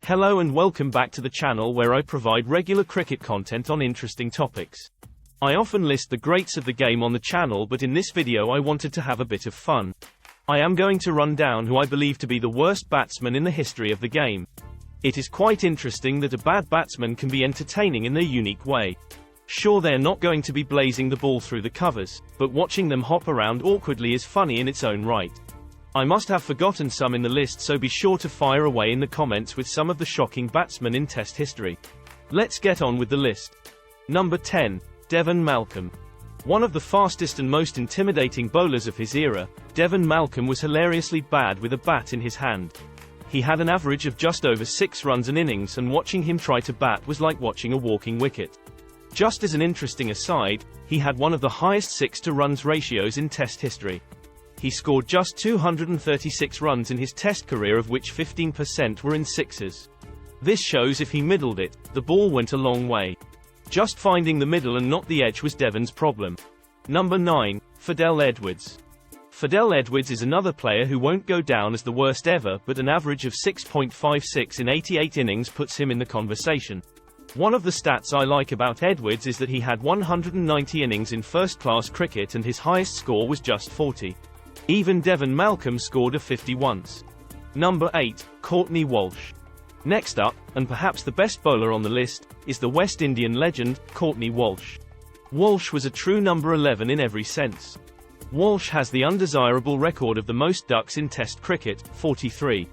Hello and welcome back to the channel where I provide regular cricket content on interesting topics. I often list the greats of the game on the channel, but in this video I wanted to have a bit of fun. I am going to run down who I believe to be the worst batsman in the history of the game. It is quite interesting that a bad batsman can be entertaining in their unique way. Sure, they're not going to be blazing the ball through the covers, but watching them hop around awkwardly is funny in its own right. I must have forgotten some in the list, so be sure to fire away in the comments with some of the shocking batsmen in Test history. Let's get on with the list. Number 10. Devon Malcolm. One of the fastest and most intimidating bowlers of his era, Devon Malcolm was hilariously bad with a bat in his hand. He had an average of just over 6 runs an innings, and watching him try to bat was like watching a walking wicket. Just as an interesting aside, he had one of the highest 6-to-runs ratios in Test history. He scored just 236 runs in his Test career, of which 15% were in sixes. This shows if he middled it, the ball went a long way. Just finding the middle and not the edge was Devon's problem. Number 9. Fidel Edwards. Fidel Edwards is another player who won't go down as the worst ever, but an average of 6.56 in 88 innings puts him in the conversation. One of the stats I like about Edwards is that he had 190 innings in first-class cricket and his highest score was just 40. Even Devon Malcolm scored a 50 once. Number 8. Courtney Walsh. Next up, and perhaps the best bowler on the list, is the West Indian legend, Courtney Walsh. Walsh was a true number 11 in every sense. Walsh has the undesirable record of the most ducks in Test cricket, 43.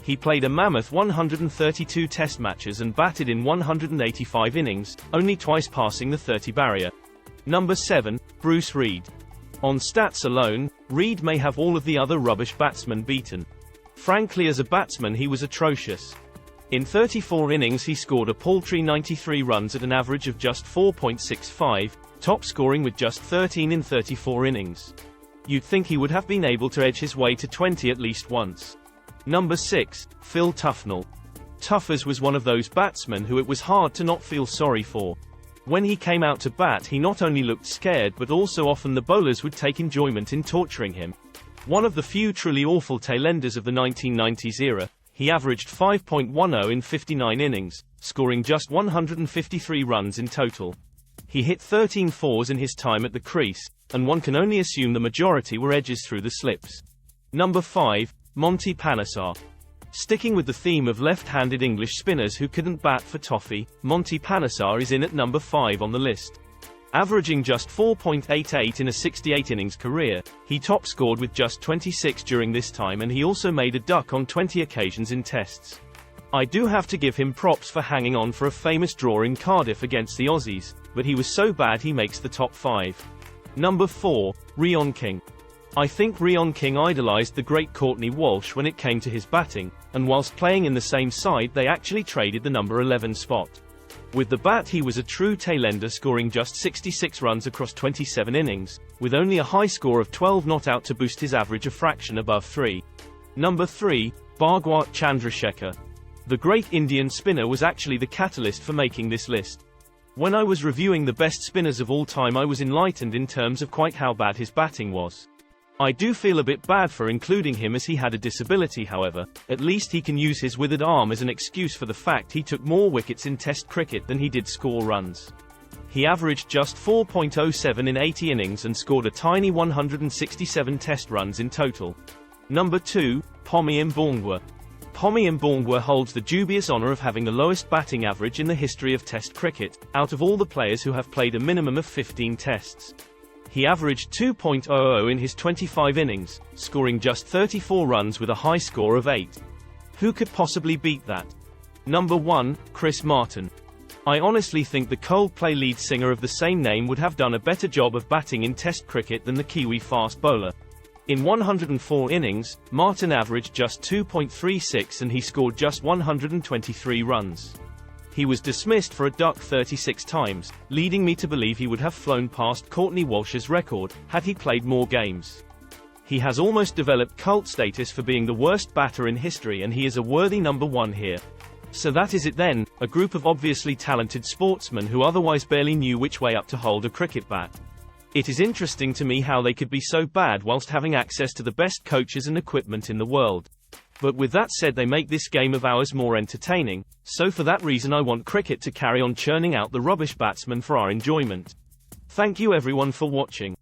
He played a mammoth 132 Test matches and batted in 185 innings, only twice passing the 30 barrier. Number 7. Bruce Reid. On stats alone, Reid may have all of the other rubbish batsmen beaten. Frankly, as a batsman he was atrocious. In 34 innings he scored a paltry 93 runs at an average of just 4.65, top scoring with just 13 in 34 innings. You'd think he would have been able to edge his way to 20 at least once. Number 6. Phil Tufnall. Tuffers was one of those batsmen who it was hard to not feel sorry for. When he came out to bat he not only looked scared, but also often the bowlers would take enjoyment in torturing him. One of the few truly awful tailenders of the 1990s era, he averaged 5.10 in 59 innings, scoring just 153 runs in total. He hit 13 fours in his time at the crease, and one can only assume the majority were edges through the slips. Number 5. Monty Panesar. Sticking with the theme of left-handed English spinners who couldn't bat for toffee, Monty Panesar is in at number 5 on the list. Averaging just 4.88 in a 68 innings career, he top scored with just 26 during this time, and he also made a duck on 20 occasions in Tests. I do have to give him props for hanging on for a famous draw in Cardiff against the Aussies, but he was so bad he makes the top 5. Number 4. Rion King. I think Rion King idolized the great Courtney Walsh when it came to his batting, and whilst playing in the same side they actually traded the number 11 spot. With the bat he was a true tailender, scoring just 66 runs across 27 innings, with only a high score of 12 not out to boost his average a fraction above 3. Number 3. Bhagwat Chandrashekar. The great Indian spinner was actually the catalyst for making this list. When I was reviewing the best spinners of all time I was enlightened in terms of quite how bad his batting was. I do feel a bit bad for including him as he had a disability, however, at least he can use his withered arm as an excuse for the fact he took more wickets in Test cricket than he did score runs. He averaged just 4.07 in 80 innings and scored a tiny 167 Test runs in total. Number 2. Pommy Mbongwa. Pommy Mbongwa holds the dubious honour of having the lowest batting average in the history of Test cricket, out of all the players who have played a minimum of 15 Tests. He averaged 2.00 in his 25 innings, scoring just 34 runs with a high score of 8. Who could possibly beat that? Number 1. Chris Martin. I honestly think the Coldplay lead singer of the same name would have done a better job of batting in Test cricket than the Kiwi fast bowler. In 104 innings, Martin averaged just 2.36 and he scored just 123 runs. He was dismissed for a duck 36 times, leading me to believe he would have flown past Courtney Walsh's record, had he played more games. He has almost developed cult status for being the worst batter in history, and he is a worthy number 1 here. So that is it then, a group of obviously talented sportsmen who otherwise barely knew which way up to hold a cricket bat. It is interesting to me how they could be so bad whilst having access to the best coaches and equipment in the world. But with that said, they make this game of ours more entertaining, so for that reason I want cricket to carry on churning out the rubbish batsmen for our enjoyment. Thank you everyone for watching.